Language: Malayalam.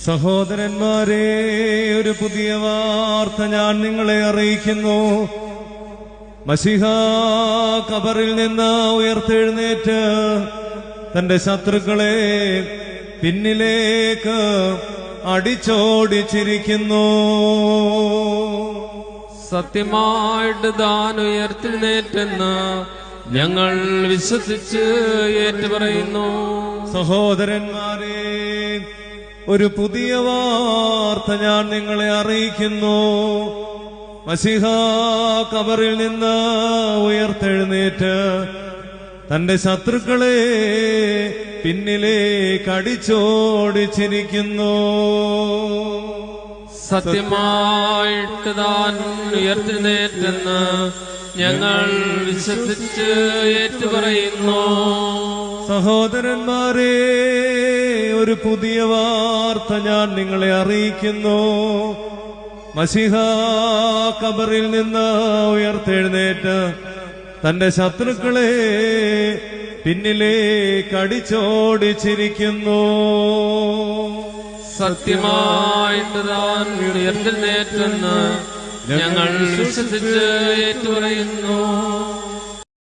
സഹോദരന്മാരെ, ഒരു പുതിയ വാർത്ത ഞാൻ നിങ്ങളെ അറിയിക്കുന്നു. മശിഹ ഖബറിൽ നിന്ന് ഉയർത്തെഴുന്നേറ്റ് തന്റെ ശത്രുക്കളെ പിന്നിലേക്ക് അടിച്ചോടിച്ചിരിക്കുന്നു. സത്യമായിട്ട് താൻ ഉയർത്തെഴുന്നേറ്റെന്ന് ഞങ്ങൾ വിശ്വസിച്ച് ഏറ്റുപറയുന്നു. സഹോദരന്മാരെ, ഒരു പുതിയ വാർത്ത ഞാൻ നിങ്ങളെ അറിയിക്കുന്നു. മശിഹ ഖബറിൽ നിന്ന് ഉയർത്തെഴുന്നേറ്റ് തന്റെ ശത്രുക്കളെ പിന്നിലേക്ക് അടിച്ചോടിച്ചിരിക്കുന്നു. സത്യമായിട്ട് താൻ ഉയർത്തെഴുന്നേറ്റെന്ന് ഞങ്ങൾ വിശ്വസിച്ച് ഏറ്റുപറയുന്നു. സഹോദരന്മാരെ, ഒരു പുതിയ വാർത്ത ഞാൻ നിങ്ങളെ അറിയിക്കുന്നു. മശിഹ ഖബറിൽ നിന്ന് ഉയർത്തെഴുന്നേറ്റ് തന്റെ ശത്രുക്കളെ പിന്നിലേക്ക് അടിച്ചോടിച്ചിരിക്കുന്നു. സത്യമായിട്ട് താൻ ഉയർത്തെഴുന്നേറ്റെന്ന് ഞങ്ങൾ വിശ്വസിച്ച് ഏറ്റുപറയുന്നു.